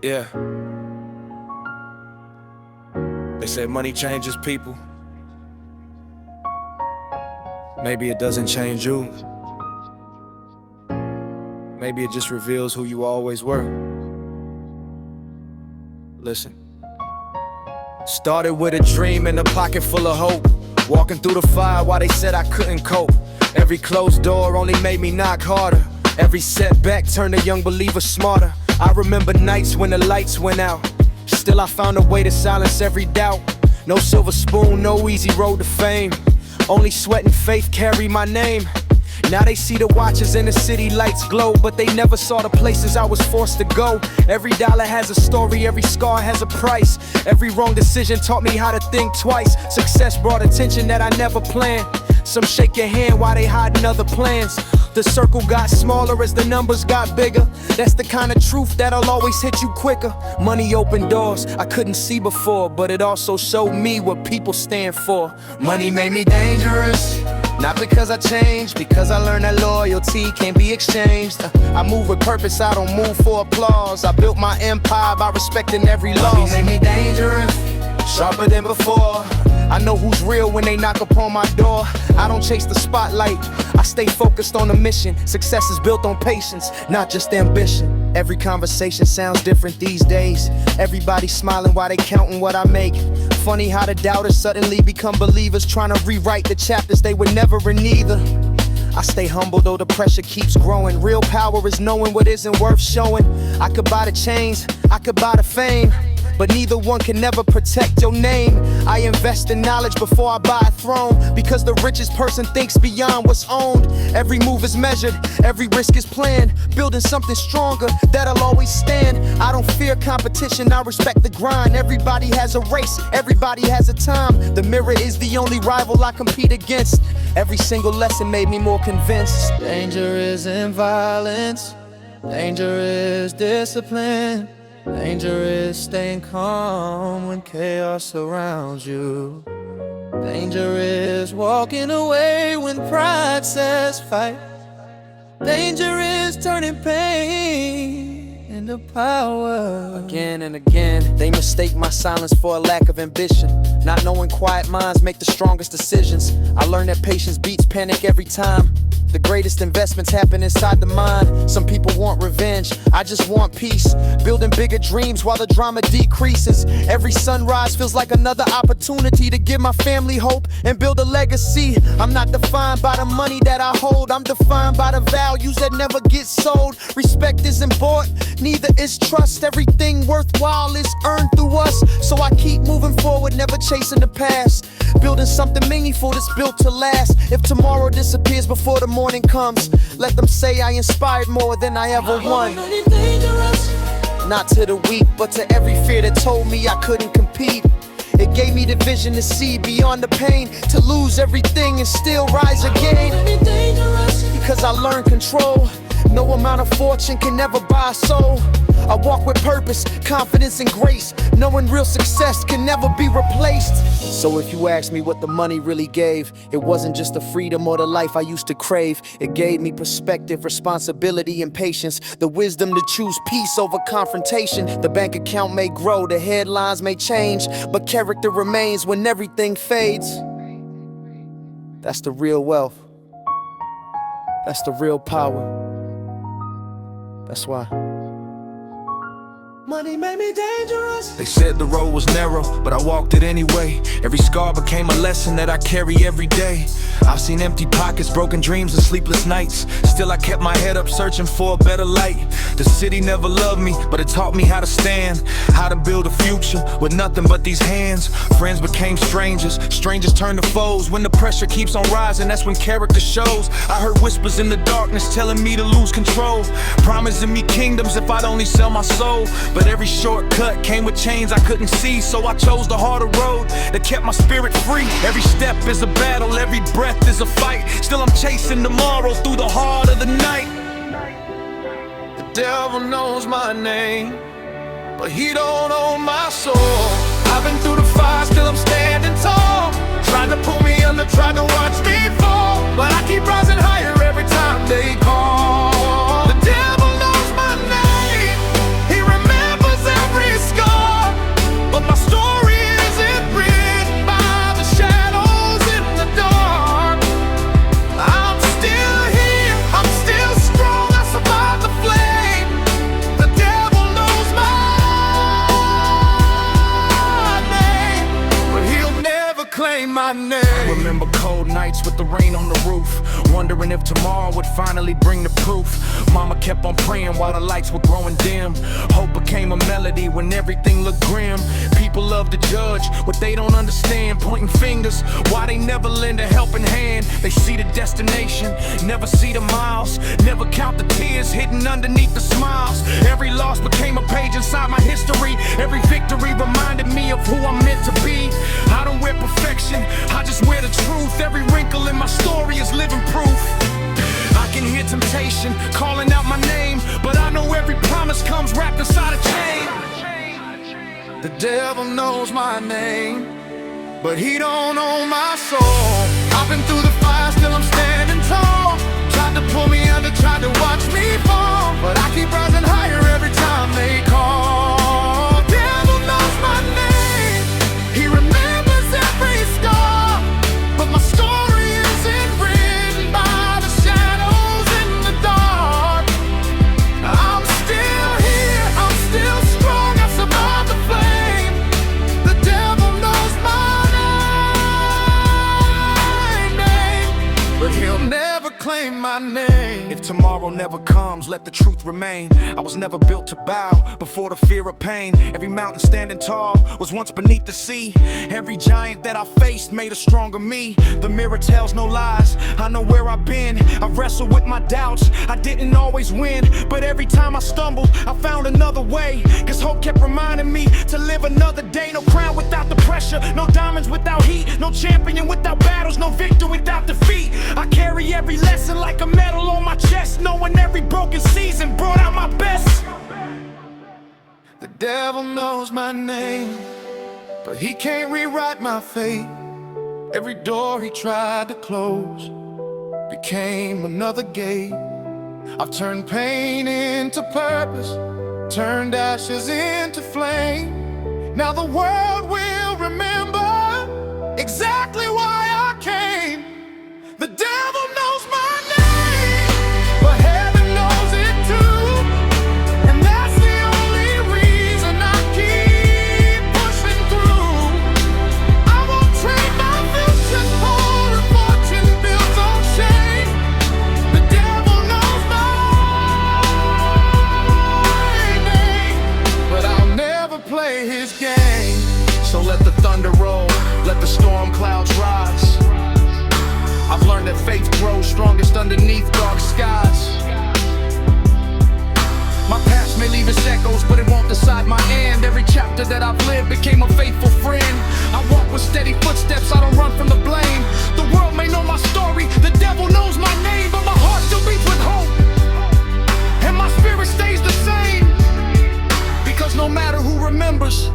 Yeah. They say money changes people. Maybe it doesn't change you. Maybe it just reveals who you always were. Listen. Started with a dream and a pocket full of hope. Walking through the fire while they said I couldn't cope. Every closed door only made me knock harder. Every setback turned a young believer smarter. I remember nights when the lights went out. Still I found a way to silence every doubt. No silver spoon, no easy road to fame. Only sweat and faith carry my name. Now they see the watches and the city lights glow, but they never saw the places I was forced to go. Every dollar has a story, every scar has a price. Every wrong decision taught me how to think twice. Success brought attention that I never planned. Some shake your hand while they hiding other plans. The circle got smaller as the numbers got bigger. That's the kind of truth that'll always hit you quicker. Money opened doors I couldn't see before, but it also showed me what people stand for. Money made me dangerous, not because I changed, because I learned that loyalty can't be exchanged. I move with purpose, I don't move for applause. I built my empire by respecting every law. Money made me dangerous, sharper than before. I know who's real when they knock upon my door. I don't chase the spotlight, I stay focused on the mission. Success is built on patience, not just ambition. Every conversation sounds different these days. Everybody smiling while they counting what I make. Funny how the doubters suddenly become believers, trying to rewrite the chapters they were never in either. I stay humble though the pressure keeps growing. Real power is knowing what isn't worth showing. I could buy the chains, I could buy the fame, but neither one can never protect your name. I invest in knowledge before I buy a throne, because the richest person thinks beyond what's owned. Every move is measured, every risk is planned, building something stronger that'll always stand. I don't fear competition, I respect the grind. Everybody has a race, everybody has a time. The mirror is the only rival I compete against. Every single lesson made me more convinced. Danger isn't violence, danger is discipline. Danger is staying calm when chaos surrounds you. Danger is walking away when pride says fight. Danger is turning pain into power. Again and again, they mistake my silence for a lack of ambition. Not knowing quiet minds make the strongest decisions. I learned that patience beats panic every time. The greatest investments happen inside the mind. Some people want revenge, I just want peace. Building bigger dreams while the drama decreases. Every sunrise feels like another opportunity to give my family hope and build a legacy. I'm not defined by the money that I hold, I'm defined by the values that never get sold. Respect isn't bought, neither is trust. Everything worthwhile is earned through us. So I keep moving forward, never chasing the past. Building something meaningful that's built to last. If tomorrow disappears before the morning comes, let them say I inspired more than I ever won. Not to the weak, but to every fear that told me I couldn't compete. It gave me the vision to see beyond the pain, to lose everything and still rise again. Because I learned control. No amount of fortune can never buy a soul. I walk with purpose, confidence and grace, knowing real success can never be replaced. So if you ask me what the money really gave, it wasn't just the freedom or the life I used to crave. It gave me perspective, responsibility and patience, the wisdom to choose peace over confrontation. The bank account may grow, the headlines may change, but character remains when everything fades. That's the real wealth. That's the real power. That's why money made me dangerous. They said the road was narrow, but I walked it anyway. Every scar became a lesson that I carry every day. I've seen empty pockets, broken dreams and sleepless nights. Still I kept my head up searching for a better light. The city never loved me, but it taught me how to stand, how to build a future with nothing but these hands. Friends became strangers, strangers turned to foes. When the pressure keeps on rising, that's when character shows. I heard whispers in the darkness telling me to lose control, promising me kingdoms if I'd only sell my soul. But every shortcut came with chains I couldn't see, so I chose the harder road that kept my spirit free. Every step is a battle, every breath is a fight. Still I'm chasing tomorrow through the heart of the night. The devil knows my name, but he don't own my soul. I've been through the fire, still I'm standing tall. Tried to pull me under, tried to watch me fall, but I keep rising higher every time they call. The devil knows my name, he remembers my name. Remember cold nights with the rain on the roof, wondering if tomorrow would finally bring the proof. Mama kept on praying while the lights were growing dim. Hope became a melody when everything looked grim. People love to judge what they don't understand, pointing fingers why they never lend a helping hand. They see the destination, never see the miles, never count the tears hidden underneath the smiles. Every loss became a page inside my history. Every victory reminded me of who I'm meant to be. I don't wear perfection, I just wear the truth. Every wrinkle in my story is living proof. I can hear temptation calling out my name, but I know every promise comes wrapped inside a chain. The devil knows my name, but he don't own my soul. I've been through the fire, still I'm standing tall. Tried to pull me under, tried to watch me fall, but I keep rising higher every time they call. Devil knows my name, he remembers every scar, but my story isn't written by the shadows in the dark. I'm still here, I'm still strong, I survived the flame. The devil knows my name, but he'll never claim my name. If tomorrow never comes, let the truth remain. I was never built to bow before the fear of pain. Every mountain standing tall was once beneath the sea. Every giant that I faced made a stronger me. The mirror tells no lies, I know where I've been. I wrestled with my doubts, I didn't always win, but every time I stumbled, I found another way. Cause hope kept reminding me to live another day. No crown without the pressure, no diamonds without heat, no champion without battles, no victor without defeat. I carry every lesson like a medal on my chest, knowing every broken season brought out my best. The devil knows my name, but he can't rewrite my fate. Every door he tried to close became another gate. I've turned pain into purpose, turned ashes into flame. Now the world will remember exactly why I came. The devil knows my name, but heaven knows it too, and that's the only reason I keep pushing through. I won't trade my vision for a fortune built on shame. The devil knows my name, but I'll never play his game. So let the thunder roll, let the storm clouds rise. I've learned that faith grows strongest underneath dark skies. My past may leave its echoes, but it won't decide my end. Every chapter that I've lived became a faithful friend. I walk with steady footsteps, I don't run from the blame. The world may know my story, the devil knows my name, but my heart still beats with hope, and my spirit stays the same. Because no matter who remembers,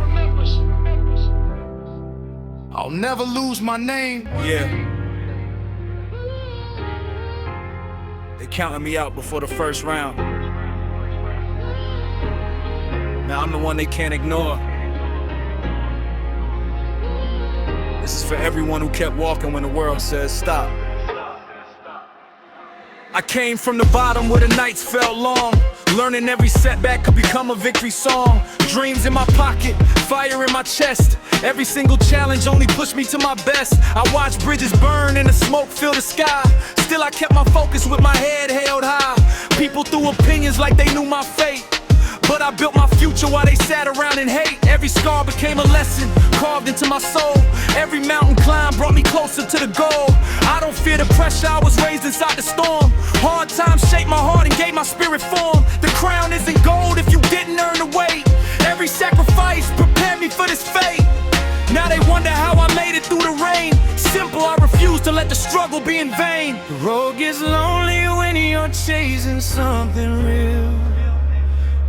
I'll never lose my name. Yeah. They counted me out before the first round. Now I'm the one they can't ignore. This is for everyone who kept walking when the world says stop. I came from the bottom where the nights felt long, learning every setback could become a victory song. Dreams in my pocket, fire in my chest. Every single challenge only pushed me to my best. I watched bridges burn and the smoke fill the sky. Still I kept my focus with my head held high. People threw opinions like they knew my fate, but I built my future while they sat around in hate. Every scar became a lesson carved into my soul. Every mountain climb brought me closer to the goal. I don't fear the pressure, I was raised inside the storm. Hard times shaped my heart and gave my spirit form. The crown isn't gold if you didn't earn the weight. Every sacrifice prepared me for this fate. Now they wonder how I made it through the rain. Simple, I refuse to let the struggle be in vain. The road gets lonely when you're chasing something real.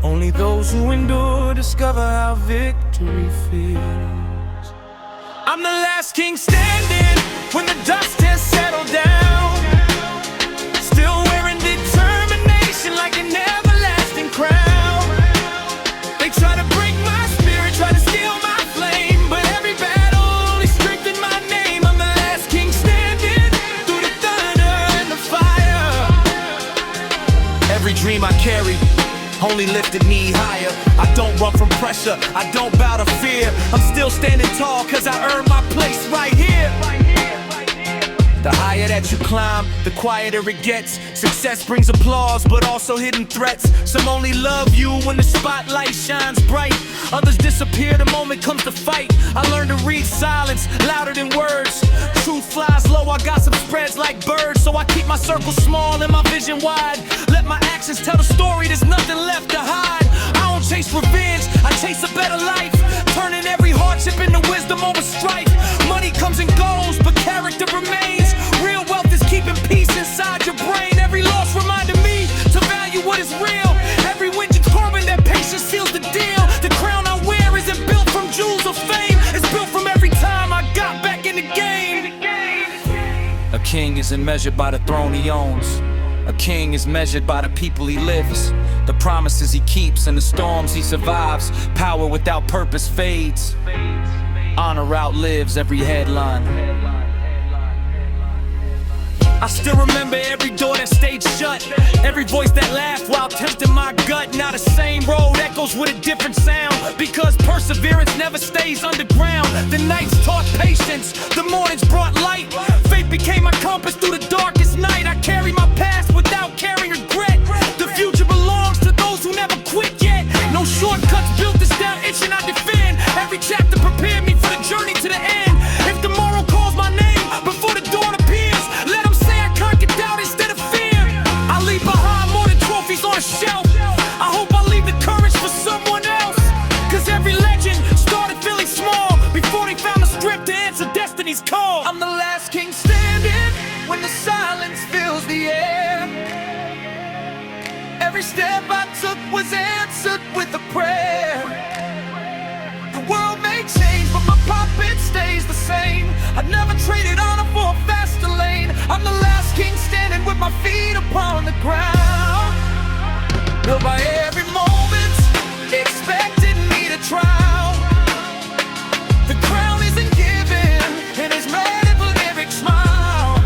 Only those who endure discover how victory feels. I'm the last king standing when the dust has settled down. Still wearing determination like an everlasting crown. They try to break my spirit, try to steal my flame, but every battle only strengthened my name. I'm the last king standing through the thunder and the fire. Every dream I carry only lifted me higher. I don't run from pressure, I don't bow to fear. I'm still standing tall cause I earned my place right here. The higher that you climb, the quieter it gets. Success brings applause, but also hidden threats. Some only love you when the spotlight shines bright. Others disappear the moment comes to fight. I learned to read silence louder than words. Truth flies low, I got some spreads like birds. So I keep my circle small and my vision wide. Let my actions tell the story, there's nothing left to hide. I don't chase revenge, I chase a better life. Turning every hardship into wisdom over strife. Money comes and goes, but character remains. Real wealth is keeping peace inside your brain. Every loss reminded me to value what is real. Every win determined that patience seals the deal. The crown I wear isn't built from jewels of fame. It's built from every time I got back in the game. A king isn't measured by the throne he owns. A king is measured by the people he lives, the promises he keeps and the storms he survives. Power without purpose fades. Honor outlives every headline. I still remember every door that stayed shut, every voice that laughed while tempting my gut. Now the same road echoes with a different sound, because perseverance never stays underground. The nights taught patience, the mornings brought light. Faith became my compass through the darkest night. I carry my past without carrying regret. The future belongs to those who never quit yet. No shortcuts built this down itching I defend. Every chapter prepared me for the journey to the end. If tomorrow calls my name before the dawn appears, let them say I conquered doubt instead of fear. I leave behind more than trophies on a shelf. I hope I leave the courage for someone else, cause every legend started feeling small before they found the strength to answer destiny's call. I'm the last king standing when the silence fills the air. Every step I took was answered with a prayer. The world may change, but my puppet stays the same. I never traded honor for a faster lane. I'm the last king standing with my feet upon the ground. Built by every moment, expecting me to drown. The crown isn't given, and it's made with every smile.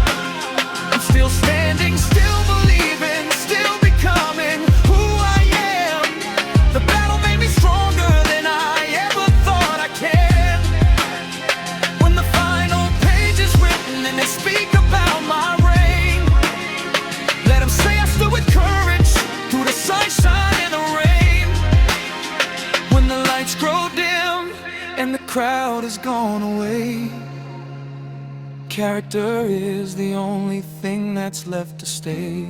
I'm still standing, still believing, still becoming who I am. The battle made me stronger than I ever thought I can. When the final page is written and they speak about my reign, let them say I stood with courage through the sunshine and the rain. When the lights grow dim and the crowd has gone away, character is the only thing that's left to stay.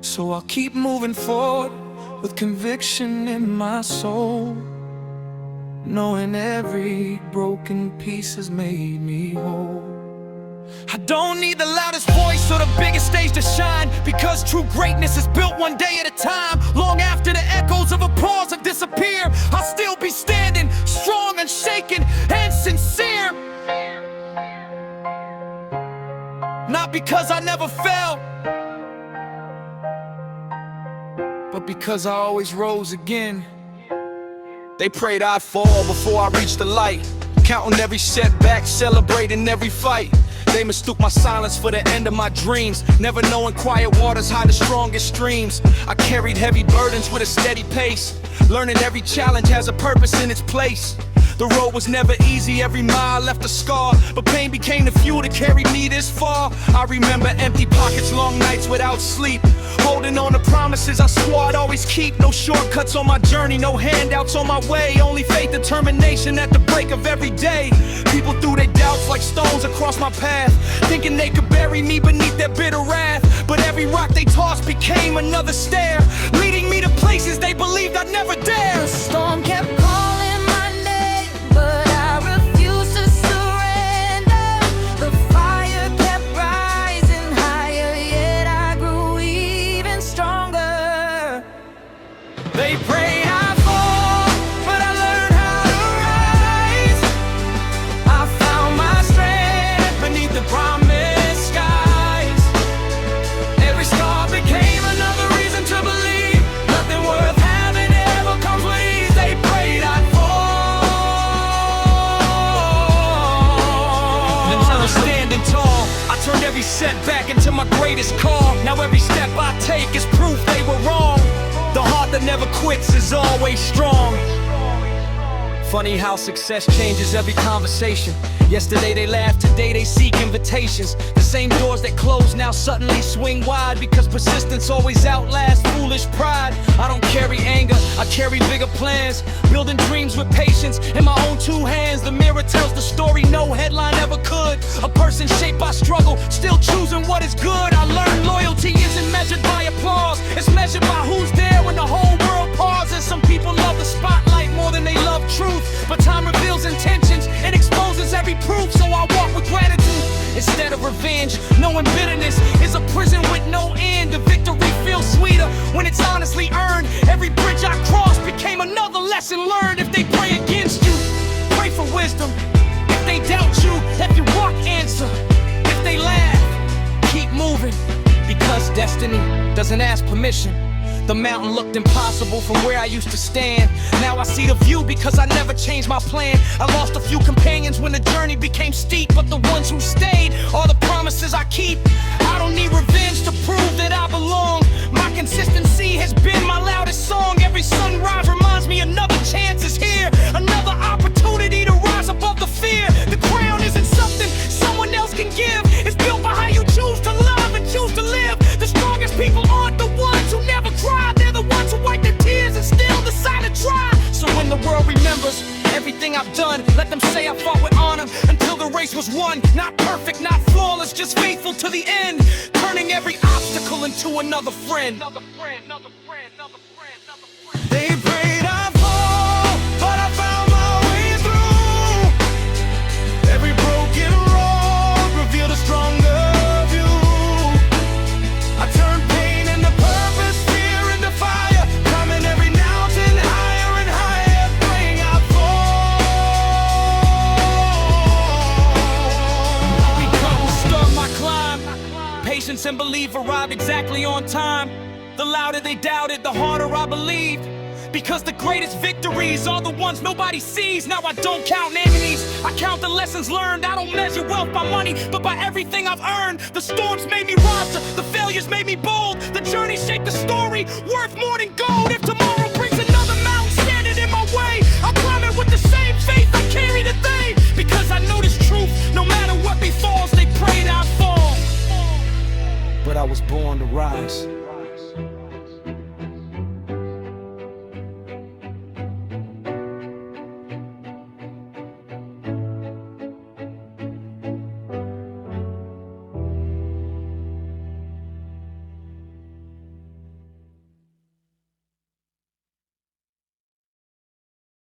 So I'll keep moving forward with conviction in my soul, knowing every broken piece has made me whole. I don't need the loudest voice or the biggest stage to shine, because true greatness is built one day at a time. Long after the echoes of applause have disappeared, I'll still be standing strong, unshaken, and sincere. Not because I never fell, but because I always rose again. They prayed I'd fall before I reached the light, counting every setback, celebrating every fight. They mistook my silence for the end of my dreams, never knowing quiet waters hide the strongest streams. I carried heavy burdens with a steady pace, learning every challenge has a purpose in its place. The road was never easy, every mile left a scar, but pain became the fuel to carry me this far. I remember empty pockets, long nights without sleep, holding on to promises I swore I'd always keep. No shortcuts on my journey, no handouts on my way, only faith, determination at the break of every day. People threw their doubts like stones across my path, thinking they could bury me beneath their bitter wrath. But every rock they tossed became another stair, leading me to places they believed I'd never dare. The storm kept calling my name, but I refused to surrender. The fire kept rising higher, yet I grew even stronger. They pray I fall, but I learned how to rise. I found my strength beneath the promised skies. Every scar became another reason to believe nothing worth having ever comes with ease. They prayed I'd fall. Until I'm standing tall, I turned every setback into my greatest call. Now every step I take is proof they were wrong. The heart that never quits is always strong. Funny how success changes every conversation. Yesterday they laughed, today they seek invitations. The same doors that close now suddenly swing wide, because persistence always outlasts foolish pride. I don't carry anger, I carry bigger plans, building dreams with patience in my own two hands. The mirror tells the story no headline ever could. A person shaped by struggle, still choosing what is good. I learned loyalty isn't measured by applause, it's measured by who's there when the whole world pauses. Some people love the spotlight more than they love truth, but time reveals intentions and exposes every proof. So I walk with gratitude instead of revenge, knowing bitterness is a prison with no end. The victory feels sweeter when it's honestly earned. Every bridge I crossed became another lesson learned. If they pray against you, pray for wisdom. If they doubt you, if you walk, answer. If they laugh, keep moving, because destiny doesn't ask permission. The mountain looked impossible from where I used to stand. Now I see the view because I never changed my plan. I lost a few companions when the journey became steep, but the ones who stayed are the promises I keep. I don't need revenge to prove that I belong. My consistency has been my loudest song. Every sunrise reminds me another chance is here, another opportunity to rise above the fear. The crown isn't something someone else can give, it's built by how you choose to love and choose to live. The strongest people aren't the ones who never cry, they're the ones who wipe their tears and still decide to try. So when the world remembers everything I've done, let them say I fought with honor until the race was won. Not perfect, not flawless, just faithful to the end, turning every obstacle into another friend. They prayed I fall, but I found my way through. Every broken road revealed a stronger view. I turned pain into purpose, fear into fire, climbing every mountain higher and higher, praying I fall. Become stung my climb. Patience and belief arrived exactly on time. The louder they doubted, the harder I believed, because the greatest victories are the ones nobody sees. Now I don't count enemies, I count the lessons learned. I don't measure wealth by money, but by everything I've earned. The storms made me wiser, the failures made me bold. The journey shaped the story, worth more than gold. If tomorrow